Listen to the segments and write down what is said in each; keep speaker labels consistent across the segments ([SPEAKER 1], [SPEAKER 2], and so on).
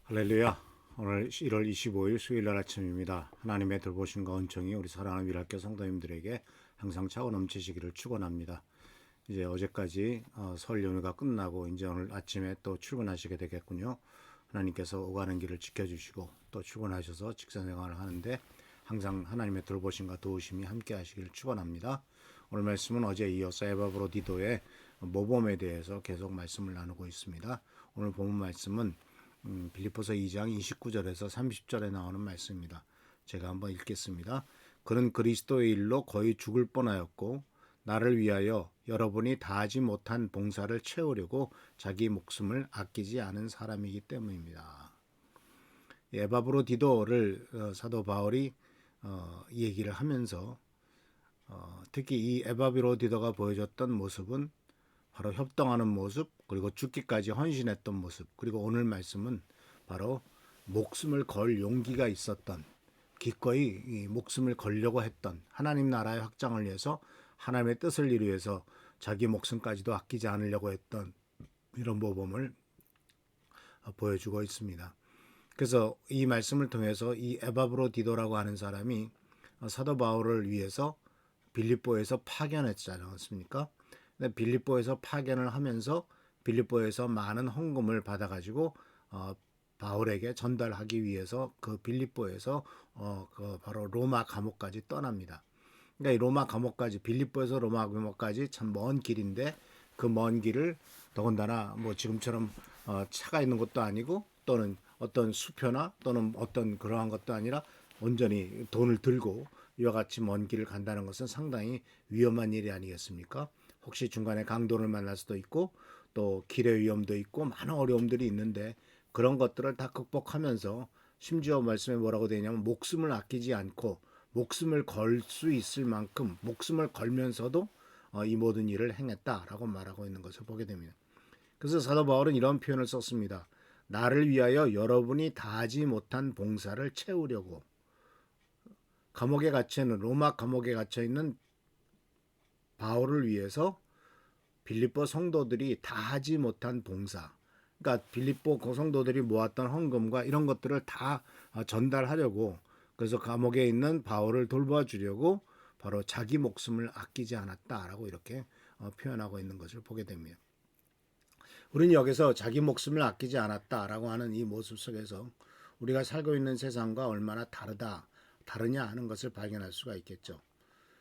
[SPEAKER 1] 할렐루야. 오늘 1월 25일 수요일날 아침입니다. 하나님의 돌보심과 은총이 우리 사랑하는 위랄교 성도님들에게 항상 차고 넘치시기를 축원합니다. 이제 어제까지 설 연휴가 끝나고 이제 오늘 아침에 또 출근하시게 되겠군요. 하나님께서 오가는 길을 지켜주시고 또 출근하셔서 직사생활을 하는데 항상 하나님의 돌보심과 도우심이 함께 하시기를 축원합니다. 오늘 말씀은 어제 이어서 에바브로디도의 모범에 대해서 계속 말씀을 나누고 있습니다. 오늘 본문 말씀은 빌립보서 2장 29절에서 30절에 나오는 말씀입니다. 제가 한번 읽겠습니다. 그는 그리스도의 일로 거의 죽을 뻔하였고 나를 위하여 여러분이 다하지 못한 봉사를 채우려고 자기 목숨을 아끼지 않은 사람이기 때문입니다. 에바브로디도를 사도 바울이 얘기를 하면서 특히 이 에바브로디도가 보여줬던 모습은 바로 협동하는 모습, 그리고 죽기까지 헌신했던 모습, 그리고 오늘 말씀은 바로 목숨을 걸 용기가 있었던, 기꺼이 이 목숨을 걸려고 했던, 하나님 나라의 확장을 위해서 하나님의 뜻을 이루기 위해서 자기 목숨까지도 아끼지 않으려고 했던 이런 모범을 보여주고 있습니다. 그래서 이 말씀을 통해서 이 에바브로디도라고 하는 사람이 사도 바울을 위해서 빌립보에서 파견했지 않았습니까? 빌립보에서 파견을 하면서 빌립보에서 많은 헌금을 받아가지고 바울에게 전달하기 위해서 그 빌립보에서 바로 로마 감옥까지 떠납니다. 그러니까 이 로마 감옥까지, 빌립보에서 로마 감옥까지 참 먼 길인데 그 먼 길을 더군다나 뭐 지금처럼 차가 있는 것도 아니고 또는 어떤 수표나 또는 어떤 그러한 것도 아니라 온전히 돈을 들고 이와 같이 먼 길을 간다는 것은 상당히 위험한 일이 아니겠습니까? 혹시 중간에 강도를 만날 수도 있고 또 길의 위험도 있고 많은 어려움들이 있는데 그런 것들을 다 극복하면서 심지어 말씀에 뭐라고 되냐면 목숨을 아끼지 않고 목숨을 걸 수 있을 만큼 목숨을 걸면서도 이 모든 일을 행했다라고 말하고 있는 것을 보게 됩니다. 그래서 사도 바울은 이런 표현을 썼습니다. 나를 위하여 여러분이 다하지 못한 봉사를 채우려고. 감옥에 갇혀 있는, 로마 감옥에 갇혀 있는 바울을 위해서 빌립보 성도들이 다 하지 못한 봉사, 그러니까 빌립보 성도들이 모았던 헌금과 이런 것들을 다 전달하려고, 그래서 감옥에 있는 바울을 돌봐주려고 바로 자기 목숨을 아끼지 않았다라고 이렇게 표현하고 있는 것을 보게 됩니다. 우리는 여기서 자기 목숨을 아끼지 않았다라고 하는 이 모습 속에서 우리가 살고 있는 세상과 얼마나 다르냐 하는 것을 발견할 수가 있겠죠.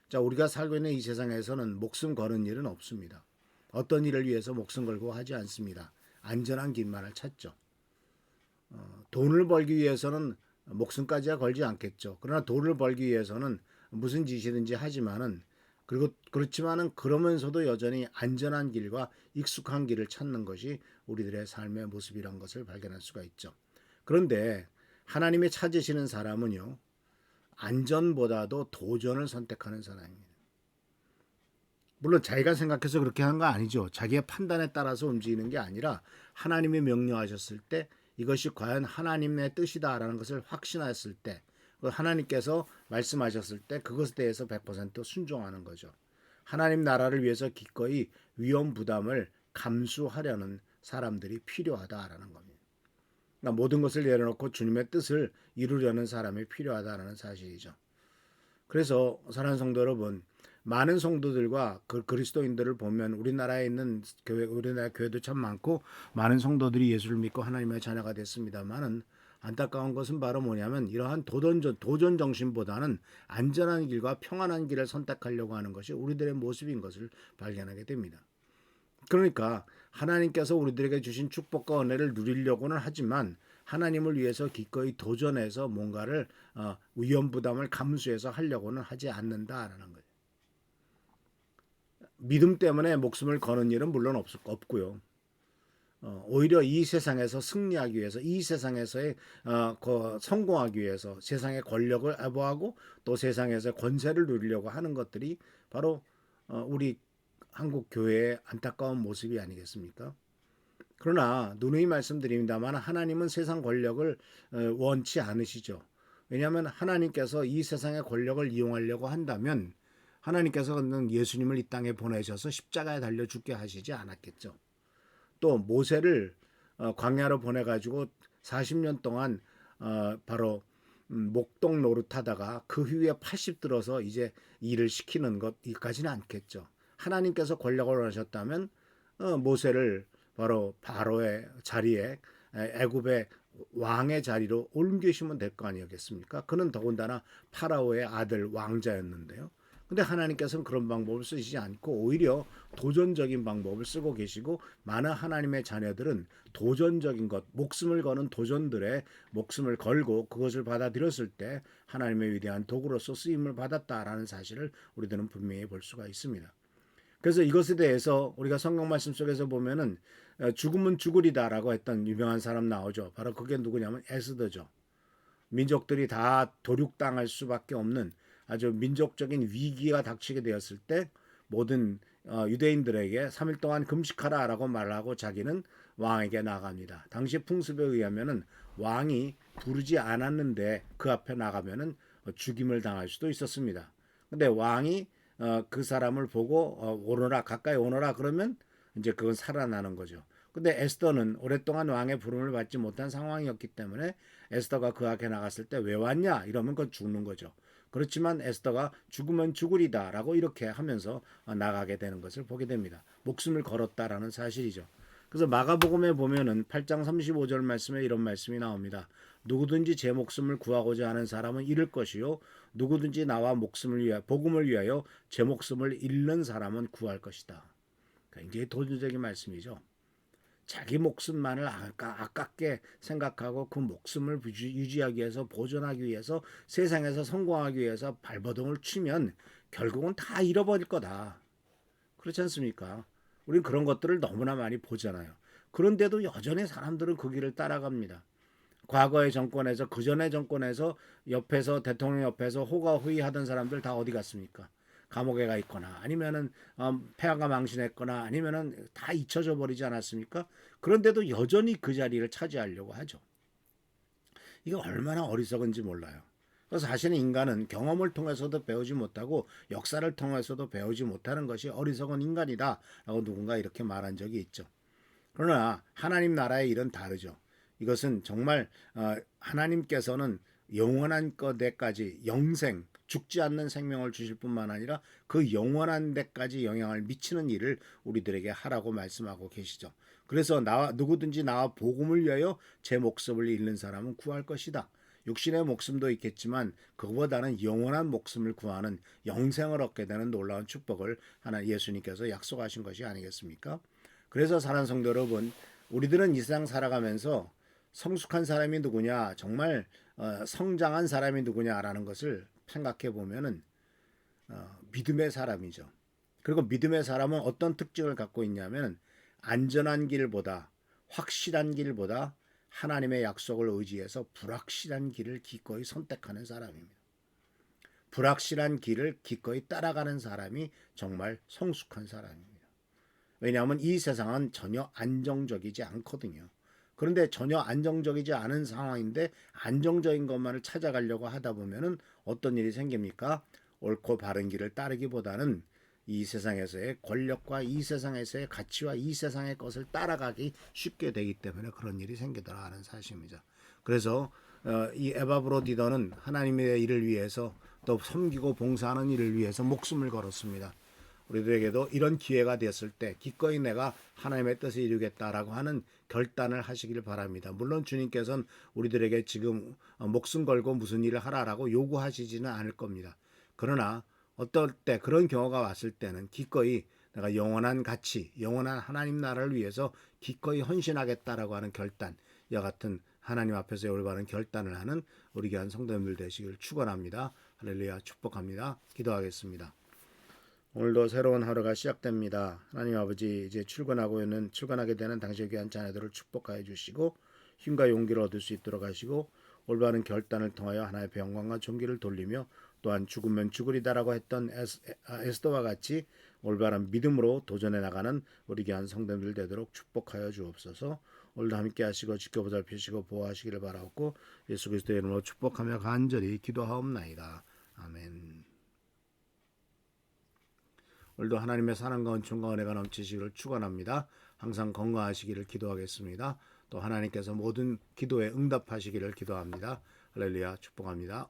[SPEAKER 1] 자, 우리가 살고 있는 이 세상에서는 목숨 거는 일은 없습니다. 어떤 일을 위해서 목숨 걸고 하지 않습니다. 안전한 길만을 찾죠. 돈을 벌기 위해서는 목숨까지야 걸지 않겠죠. 그러나 돈을 벌기 위해서는 무슨 짓이든지 하지만은, 그리고 그렇지만은 그러면서도 여전히 안전한 길과 익숙한 길을 찾는 것이 우리들의 삶의 모습이란 것을 발견할 수가 있죠. 그런데 하나님이 찾으시는 사람은요, 안전보다도 도전을 선택하는 사람입니다. 물론 자기가 생각해서 그렇게 하는 거 아니죠. 자기의 판단에 따라서 움직이는 게 아니라 하나님이 명령하셨을 때 이것이 과연 하나님의 뜻이다라는 것을 확신했을 때, 하나님께서 말씀하셨을 때 그것에 대해서 100% 순종하는 거죠. 하나님 나라를 위해서 기꺼이 위험 부담을 감수하려는 사람들이 필요하다라는 겁니다. 그러니까 모든 것을 내려놓고 주님의 뜻을 이루려는 사람이 필요하다는 사실이죠. 그래서 사랑하는 성도 여러분, 많은 성도들과 그리스도인들을 보면 우리나라에 있는 교회, 우리나라 교회도 참 많고 많은 성도들이 예수를 믿고 하나님의 자녀가 됐습니다만은, 안타까운 것은 바로 뭐냐면 이러한 도전 정신보다는 안전한 길과 평안한 길을 선택하려고 하는 것이 우리들의 모습인 것을 발견하게 됩니다. 그러니까 하나님께서 우리들에게 주신 축복과 은혜를 누리려고는 하지만 하나님을 위해서 기꺼이 도전해서 뭔가를 위험 부담을 감수해서 하려고는 하지 않는다라는 거예요. 믿음 때문에 목숨을 거는 일은 물론 없고요. 오히려 이 세상에서 승리하기 위해서, 이 세상에서의 성공하기 위해서 세상의 권력을 애보하고 또 세상에서 권세를 누리려고 하는 것들이 바로 우리 한국 교회의 안타까운 모습이 아니겠습니까? 그러나 누누이 말씀드립니다만 하나님은 세상 권력을 원치 않으시죠. 왜냐하면 하나님께서 이 세상의 권력을 이용하려고 한다면 하나님께서는 예수님을 이 땅에 보내셔서 십자가에 달려 죽게 하시지 않았겠죠. 또 모세를 광야로 보내가지고 40년 동안 바로 목동 노릇하다가 그 후에 80 들어서 이제 일을 시키는 것까지는 않겠죠. 하나님께서 권력을 원하셨다면 모세를 바로 바로의 자리에 애굽의 왕의 자리로 옮기시면 될 거 아니겠습니까? 그는 더군다나 파라오의 아들 왕자였는데요. 근데 하나님께서는 그런 방법을 쓰시지 않고 오히려 도전적인 방법을 쓰고 계시고 많은 하나님의 자녀들은 도전적인 것, 목숨을 거는 도전들에 목숨을 걸고 그것을 받아들였을 때 하나님의 위대한 도구로서 쓰임을 받았다라는 사실을 우리들은 분명히 볼 수가 있습니다. 그래서 이것에 대해서 우리가 성경 말씀 속에서 보면은 죽으면 죽으리다라고 했던 유명한 사람 나오죠. 바로 그게 누구냐면 에스더죠. 민족들이 다 도륙당할 수밖에 없는 아주 민족적인 위기가 닥치게 되었을 때 모든 유대인들에게 3일 동안 금식하라라고 말하고 자기는 왕에게 나갑니다. 당시 풍습에 의하면은 왕이 부르지 않았는데 그 앞에 나가면은 죽임을 당할 수도 있었습니다. 근데 왕이 그 사람을 보고 오너라 가까이 오너라 그러면 이제 그건 살아나는 거죠. 근데 에스더는 오랫동안 왕의 부름을 받지 못한 상황이었기 때문에 에스더가 그 앞에 나갔을 때 왜 왔냐 이러면 그건 죽는 거죠. 그렇지만 에스더가 죽으면 죽으리다라고 이렇게 하면서 나가게 되는 것을 보게 됩니다. 목숨을 걸었다라는 사실이죠. 그래서 마가복음에 보면은 8장 35절 말씀에 이런 말씀이 나옵니다. 누구든지 제 목숨을 구하고자 하는 사람은 잃을 것이요 누구든지 나와 복음을 위하여 제 목숨을 잃는 사람은 구할 것이다. 굉장히 도전적인 말씀이죠. 자기 목숨만을 아깝게 생각하고 그 목숨을 유지하기 위해서 보존하기 위해서 세상에서 성공하기 위해서 발버둥을 치면 결국은 다 잃어버릴 거다. 그렇지 않습니까? 우리는 그런 것들을 너무나 많이 보잖아요. 그런데도 여전히 사람들은 그 길을 따라갑니다. 과거의 정권에서 그전의 정권에서 옆에서 대통령 옆에서 호가호위하던 사람들 다 어디 갔습니까? 감옥에 가 있거나 아니면은 폐하가 망신했거나 아니면은 다 잊혀져 버리지 않았습니까? 그런데도 여전히 그 자리를 차지하려고 하죠. 이게 얼마나 어리석은지 몰라요. 그래서 사실은 인간은 경험을 통해서도 배우지 못하고 역사를 통해서도 배우지 못하는 것이 어리석은 인간이다라고 누군가 이렇게 말한 적이 있죠. 그러나 하나님 나라의 일은 다르죠. 이것은 정말 하나님께서는 영원한 데까지 영생, 죽지 않는 생명을 주실 뿐만 아니라 그 영원한 데까지 영향을 미치는 일을 우리들에게 하라고 말씀하고 계시죠. 그래서 누구든지 나와 복음을 위하여 제 목숨을 잃는 사람은 구할 것이다. 육신의 목숨도 있겠지만 그거보다는 영원한 목숨을 구하는 영생을 얻게 되는 놀라운 축복을 예수님께서 약속하신 것이 아니겠습니까? 그래서 사랑하는 성도 여러분, 우리들은 이 세상 살아가면서 성숙한 사람이 누구냐, 정말 성장한 사람이 누구냐라는 것을 생각해 보면은 믿음의 사람이죠. 그리고 믿음의 사람은 어떤 특징을 갖고 있냐면 안전한 길보다 확실한 길보다 하나님의 약속을 의지해서 불확실한 길을 기꺼이 선택하는 사람입니다. 불확실한 길을 기꺼이 따라가는 사람이 정말 성숙한 사람입니다. 왜냐하면 이 세상은 전혀 안정적이지 않거든요. 그런데 전혀 안정적이지 않은 상황인데 안정적인 것만을 찾아가려고 하다 보면은 어떤 일이 생깁니까? 옳고 바른 길을 따르기보다는 이 세상에서의 권력과 이 세상에서의 가치와 이 세상의 것을 따라가기 쉽게 되기 때문에 그런 일이 생기더라 하는 사실입니다. 그래서 이 에바브로디더는 하나님의 일을 위해서 또 섬기고 봉사하는 일을 위해서 목숨을 걸었습니다. 우리들에게도 이런 기회가 됐을 때 기꺼이 내가 하나님의 뜻을 이루겠다라고 하는 결단을 하시길 바랍니다. 물론 주님께서는 우리들에게 지금 목숨 걸고 무슨 일을 하라라고 요구하시지는 않을 겁니다. 그러나 어떨 때 그런 경우가 왔을 때는 기꺼이 내가 영원한 가치, 영원한 하나님 나라를 위해서 기꺼이 헌신하겠다라고 하는 결단, 이와 같은 하나님 앞에서의 올바른 결단을 하는 우리 귀한 성도님들 되시길 축원합니다. 할렐루야, 축복합니다. 기도하겠습니다. 오늘도 새로운 하루가 시작됩니다. 하나님 아버지, 이제 출근하게 되는 당신의 귀한 자녀들을 축복하여 주시고 힘과 용기를 얻을 수 있도록 하시고 올바른 결단을 통하여 하나님의 영광과 존귀를 돌리며 또한 죽으면 죽으리다라고 했던 에스더와 같이 올바른 믿음으로 도전해 나가는 우리 귀한 성도들 되도록 축복하여 주옵소서. 오늘도 함께 하시고 지켜보살피시고 보호하시기를 바라옵고 예수 그리스도의 이름으로 축복하며 간절히 기도하옵나이다. 아멘. 오늘도 하나님의 사랑과 은총과 은혜가 넘치시기를 축원합니다. 항상 건강하시기를 기도하겠습니다. 또 하나님께서 모든 기도에 응답하시기를 기도합니다. 할렐루야, 축복합니다.